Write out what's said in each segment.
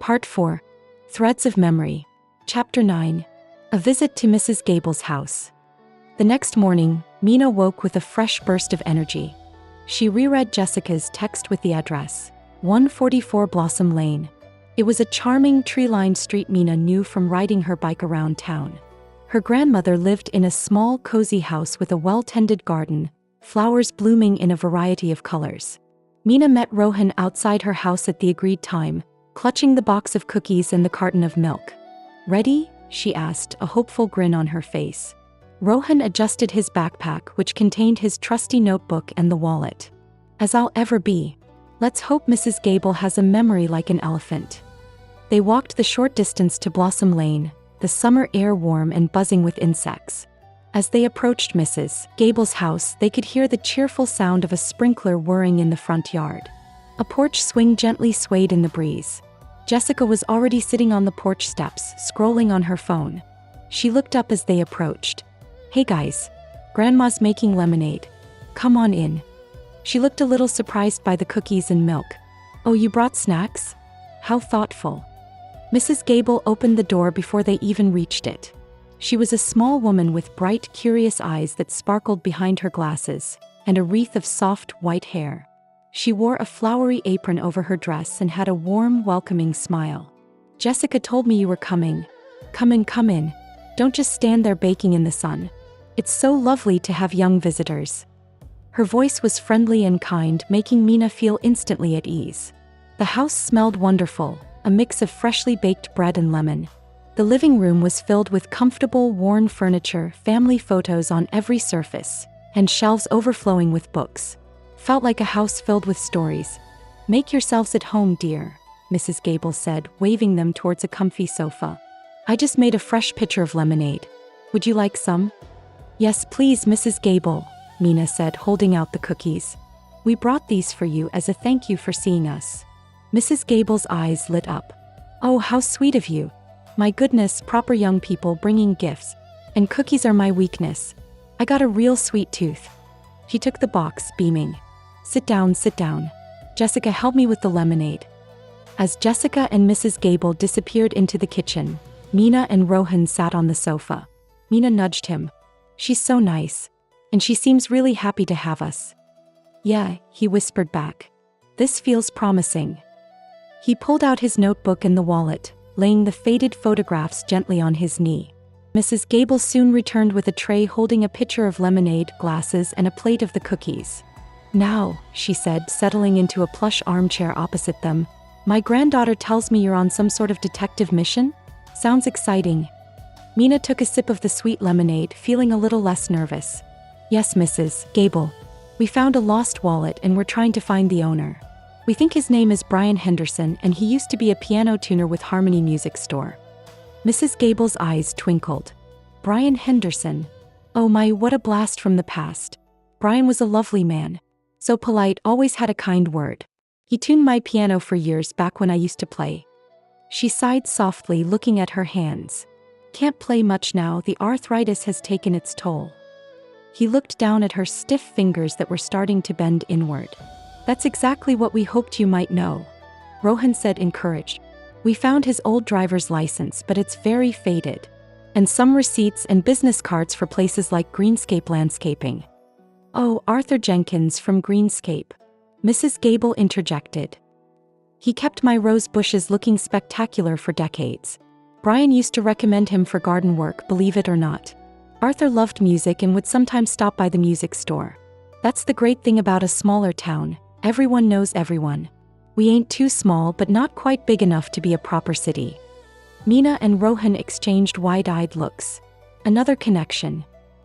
Part 4. Threads of Memory. Chapter 9. A Visit to Mrs. Gable's House. The next morning, Mina woke with a fresh burst of energy. She reread Jessica's text with the address, 144 Blossom Lane. It was a charming tree-lined street Mina knew from riding her bike around town. Her grandmother lived in a small, cozy house with a well-tended garden, flowers blooming in a variety of colors. Mina met Rohan outside her house at the agreed time, clutching the box of cookies and the carton of milk. "Ready?" she asked, a hopeful grin on her face. Rohan adjusted his backpack, which contained his trusty notebook and the wallet. "As I'll ever be. Let's hope Mrs. Gable has a memory like an elephant." They walked the short distance to Blossom Lane, the summer air warm and buzzing with insects. As they approached Mrs. Gable's house, they could hear the cheerful sound of a sprinkler whirring in the front yard. A porch swing gently swayed in the breeze. Jessica was already sitting on the porch steps, scrolling on her phone. She looked up as they approached. "Hey guys. Grandma's making lemonade. Come on in." She looked a little surprised by the cookies and milk. "Oh, you brought snacks? How thoughtful." Mrs. Gable opened the door before they even reached it. She was a small woman with bright, curious eyes that sparkled behind her glasses, and a wreath of soft, white hair. She wore a flowery apron over her dress and had a warm, welcoming smile. "Jessica told me you were coming. Come in, come in. Don't just stand there baking in the sun. It's so lovely to have young visitors." Her voice was friendly and kind, making Mina feel instantly at ease. The house smelled wonderful, a mix of freshly baked bread and lemon. The living room was filled with comfortable, worn furniture, family photos on every surface, and shelves overflowing with books. Felt like a house filled with stories. "Make yourselves at home, dear," Mrs. Gable said, waving them towards a comfy sofa. "I just made a fresh pitcher of lemonade. Would you like some?" "Yes, please, Mrs. Gable," Mina said, holding out the cookies. "We brought these for you as a thank you for seeing us." Mrs. Gable's eyes lit up. "Oh, how sweet of you. My goodness, proper young people bringing gifts. And cookies are my weakness. I got a real sweet tooth." She took the box, beaming. Sit down, sit down. Jessica, help me with the lemonade." As Jessica and Mrs. Gable disappeared into the kitchen, Mina and Rohan sat on the sofa. Mina nudged him. "She's so nice. And she seems really happy to have us." "Yeah," he whispered back. "This feels promising." He pulled out his notebook and the wallet, laying the faded photographs gently on his knee. Mrs. Gable soon returned with a tray holding a pitcher of lemonade, glasses, and a plate of the cookies. "Now," she said, settling into a plush armchair opposite them, "my granddaughter tells me you're on some sort of detective mission? Sounds exciting." Mina took a sip of the sweet lemonade, feeling a little less nervous. "Yes, Mrs. Gable. We found a lost wallet and we're trying to find the owner. We think his name is Brian Henderson and he used to be a piano tuner with Harmony Music Store." Mrs. Gable's eyes twinkled. "Brian Henderson. Oh my, what a blast from the past. Brian was a lovely man. So polite, always had a kind word. He tuned my piano for years back when I used to play." She sighed softly, looking at her hands. "Can't play much now, the arthritis has taken its toll." He looked down at her stiff fingers that were starting to bend inward. "That's exactly what we hoped you might know," Rohan said, encouraged. "We found his old driver's license, but it's very faded. And some receipts and business cards for places like Greenscape Landscaping." "Oh, Arthur Jenkins from Greenscape," Mrs. Gable interjected. "He kept my rose bushes looking spectacular for decades. Brian used to recommend him for garden work, believe it or not. Arthur loved music and would sometimes stop by the music store. That's the great thing about a smaller town, everyone knows everyone. We ain't too small but not quite big enough to be a proper city." Mina and Rohan exchanged wide-eyed looks. Another connection.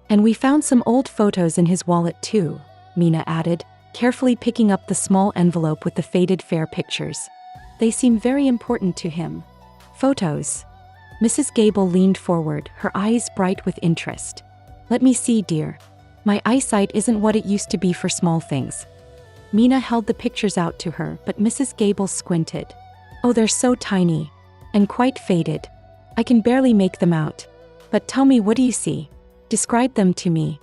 "And we found some old photos in his wallet too," Mina added, carefully picking up the small envelope with the faded fair pictures. "They seem very important to him." "Photos?" Mrs. Gable leaned forward, her eyes bright with interest. "Let me see, dear. My eyesight isn't what it used to be for small things." Mina held the pictures out to her, but Mrs. Gable squinted. "Oh, they're so tiny. And quite faded. I can barely make them out. But tell me, what do you see? Describe them to me."